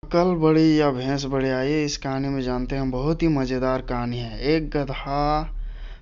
कल बड़ी या भैंस बड़ी, आइए इस कहानी में जानते हैं। बहुत ही मज़ेदार कहानी है। एक गधा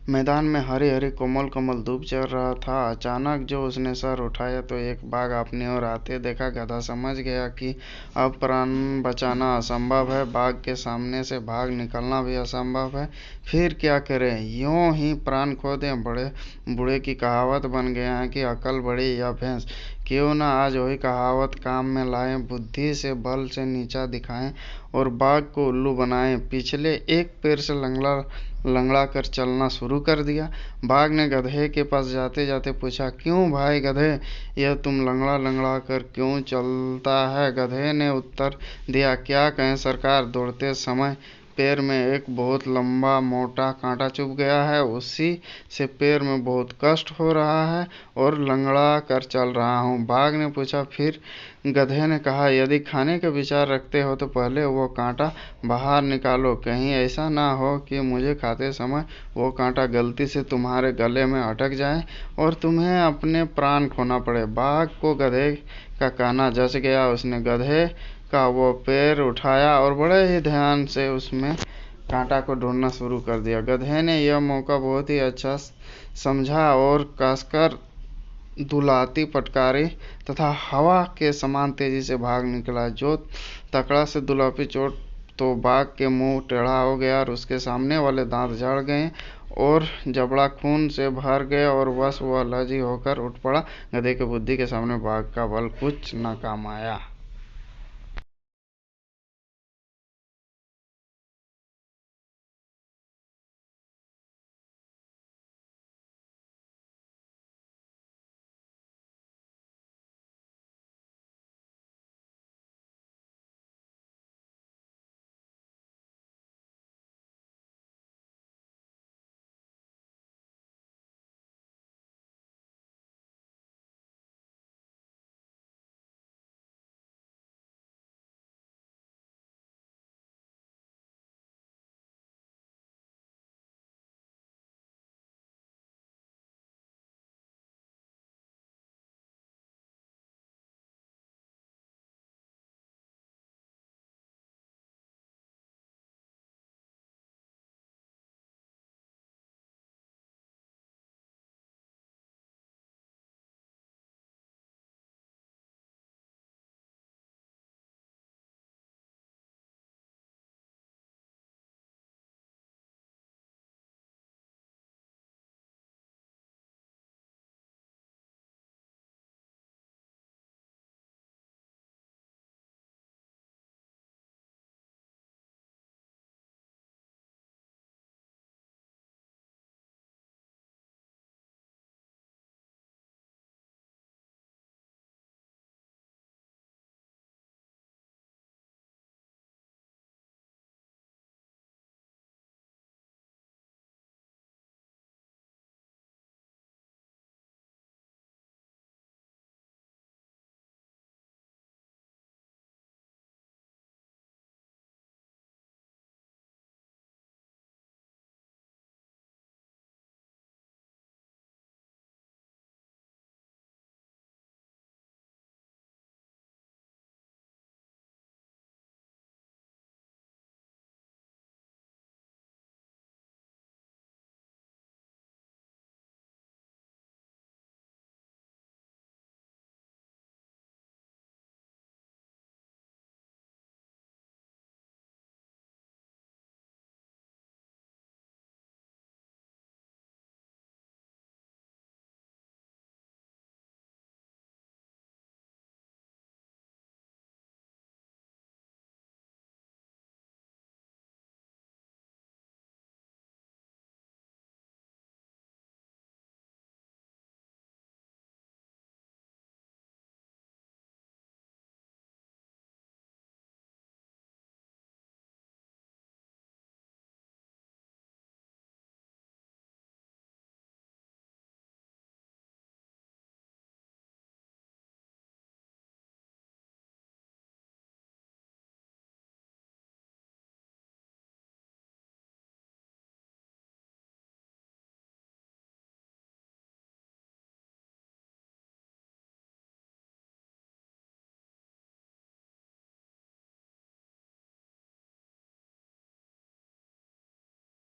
मैदान में हरी हरी कोमल कोमल धूप चल रहा था। अचानक जो उसने सर उठाया तो एक बाघ अपनी ओर आते देखा। गधा समझ गया कि अब प्राण बचाना असंभव है, बाघ के सामने से भाग निकलना भी असंभव है। फिर क्या करें, यूं ही प्राण खो दें। बड़े बूढ़े की कहावत बन गया है कि अकल बड़ी या भैंस। क्यों ना आज वही कहावत काम में लाएं, बुद्धि से बल से नीचा दिखाएं और बाघ को उल्लू बनाएं। पिछले एक पैर से लंगड़ा लंगड़ा कर चलना शुरू कर दिया। बाघ ने गधे के पास जाते जाते पूछा, क्यों भाई गधे, यह तुम लंगड़ा लंगड़ा कर क्यों चलता है? गधे ने उत्तर दिया, क्या कहें सरकार, दौड़ते समय पैर में एक बहुत लंबा मोटा कांटा चुभ गया है, उसी से पैर में बहुत कष्ट हो रहा है और लंगड़ा कर चल रहा हूँ। बाघ ने पूछा, फिर? गधे ने कहा, यदि खाने का विचार रखते हो तो पहले वो कांटा बाहर निकालो। कहीं ऐसा ना हो कि मुझे खाते समय वो कांटा गलती से तुम्हारे गले में अटक जाए और तुम्हें अपने प्राण खोना पड़े। बाघ को गधे का कहना जच गया। उसने गधे का वो पैर उठाया और बड़े ही ध्यान से उसमें कांटा को ढूंढना शुरू कर दिया। गधे ने यह मौका बहुत ही अच्छा समझा और कसकर दुलाती फटकारी तथा हवा के समान तेजी से भाग निकला। जो तकड़ा से दुलापी चोट तो बाघ के मुंह टेढ़ा हो गया और उसके सामने वाले दांत झड़ गए और जबड़ा खून से भर गया और बस वह लजी होकर उठ पड़ा। गधे की बुद्धि के सामने बाघ का बल कुछ न काम आया।